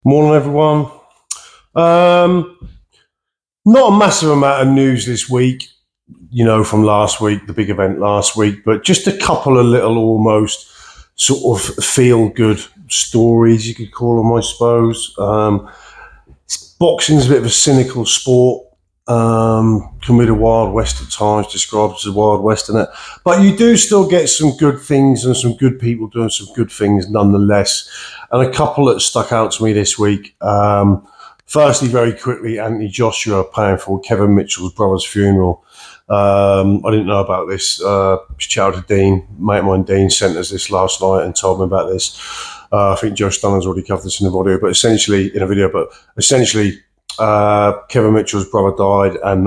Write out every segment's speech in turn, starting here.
Morning, everyone. Um, Not a massive amount of news this week, from last week, the big event last week, but just a couple of little almost sort of feel good stories, you could call them, I suppose. Boxing's a bit of a cynical sport. Can be the Wild West at times, described as the Wild West, isn't it? But you do still get some good things and some good people doing some good things nonetheless. And a couple that stuck out to me this week. Firstly, very quickly, Anthony Joshua paying for Kevin Mitchell's brother's funeral. I didn't know about this. Shout out to Dean, mate of mine. Dean sent us this last night and told me about this. I think Joe Stunner's already covered this in a video, but essentially, Kevin Mitchell's brother died, and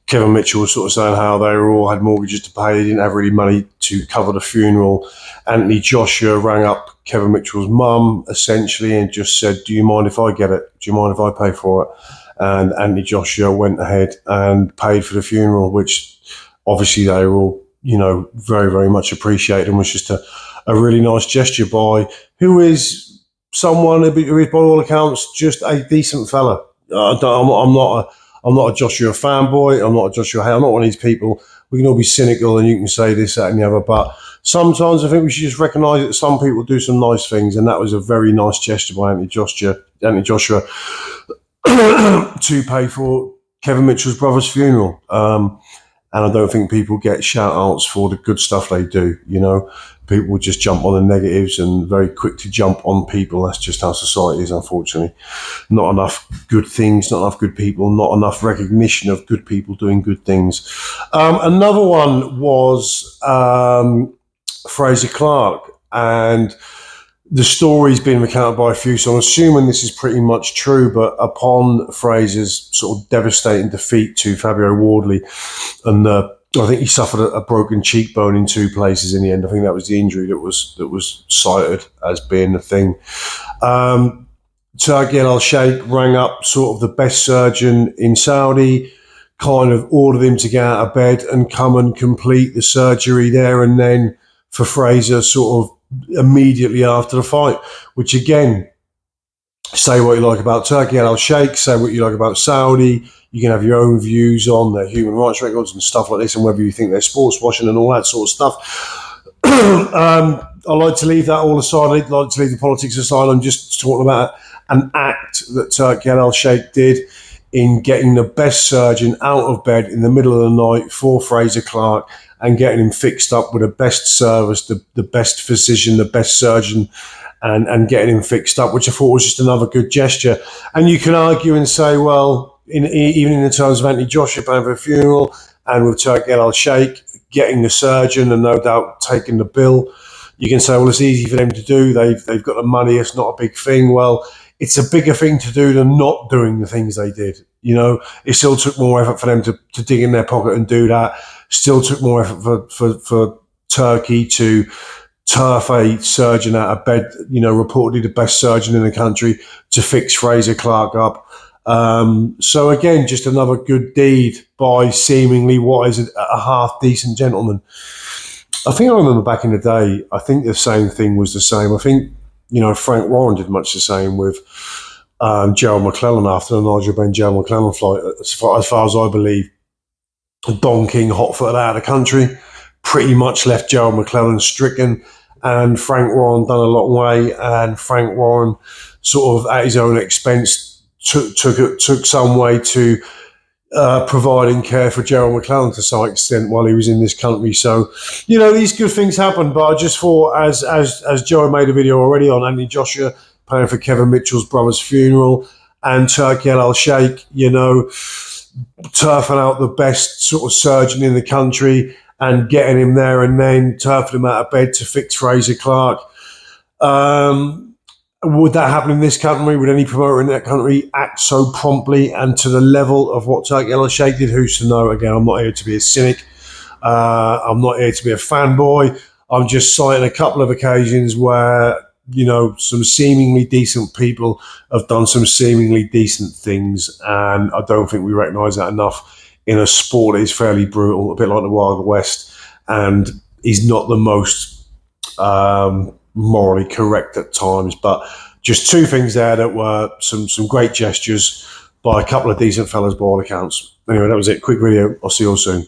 Kevin Mitchell was sort of saying how they all had mortgages to pay. They didn't have really money to cover the funeral. Anthony Joshua rang up Kevin Mitchell's mum, essentially, and just said, "Do you mind if I get it? Do you mind if I pay for it?" And Anthony Joshua went ahead and paid for the funeral, which obviously they were all, very, very much appreciated, and was just a really nice gesture by who is someone who is, by all accounts, just a decent fella. I'm not a Joshua fanboy. I'm not a Joshua hater. I'm not one of these people. We can all be cynical and you can say this, that, and the other, but sometimes I think we should just recognise that some people do some nice things, and that was a very nice gesture by Anthony Joshua to pay for Kevin Mitchell's brother's funeral. And I don't think people get shout-outs for the good stuff they do, People just jump on the negatives and very quick to jump on people. That's just how society is, unfortunately. Not enough good things, not enough good people, not enough recognition of good people doing good things. Another one was Fraser Clark, and the story's been recounted by a few, so I'm assuming this is pretty much true, but upon Fraser's sort of devastating defeat to Fabio Wardley, and I think he suffered a broken cheekbone in two places in the end. I think that was the injury that was cited as being the thing. Turki Al-Sheikh rang up sort of the best surgeon in Saudi, kind of ordered him to get out of bed and come and complete the surgery there and then for Fraser sort of immediately after the fight, which again, say what you like about Turki Al-Sheikh, say what you like about Saudi. You can have your own views on their human rights records and stuff like this, and whether you think they're sports washing and all that sort of stuff. I like to leave that all aside. I like to leave the politics aside. I'm just talking about an act that Turki Al-Sheikh did in getting the best surgeon out of bed in the middle of the night for Fraser Clark and getting him fixed up with the best service, the best physician, the best surgeon, and getting him fixed up, which I thought was just another good gesture. And you can argue and say, well, even in the terms of Anthony Joshua paying for a funeral and with Turki Al-Sheikh getting the surgeon and no doubt taking the bill, you can say, well, it's easy for them to do. They've got the money. It's not a big thing. Well, it's a bigger thing to do than not doing the things they did. It still took more effort for them to dig in their pocket and do that. Still took more effort for Turkey to turf a surgeon out of bed, reportedly the best surgeon in the country, to fix Fraser Clark up. So again, just another good deed by seemingly what is a half-decent gentleman. I think I remember back in the day, I think the same thing was the same. I think, Frank Warren did much the same with Gerald McClellan after the Nigel Benn Gerald McClellan flight. As far as I believe, Don King hot-footed out of the country, pretty much left Gerald McClellan stricken, and Frank Warren done a long way, and Frank Warren sort of at his own expense took some way to providing care for Gerald McClellan to some extent while he was in this country. So, these good things happen. But I just thought, as Joe made a video already on Anthony Joshua paying for Kevin Mitchell's brother's funeral, and Turki Al-Sheikh, turfing out the best sort of surgeon in the country and getting him there and then turfing him out of bed to fix Fraser Clark. Would that happen in this country? Would any promoter in that country act so promptly and to the level of what Turki Al-Sheikh did? Who's to know? Again, I'm not here to be a cynic. I'm not here to be a fanboy. I'm just citing a couple of occasions where, some seemingly decent people have done some seemingly decent things. And I don't think we recognise that enough in a sport that is fairly brutal, a bit like the Wild West, and is not the most morally correct at times, but just two things there that were some great gestures by a couple of decent fellas by all accounts. Anyway, that was it. Quick video. I'll see you all soon.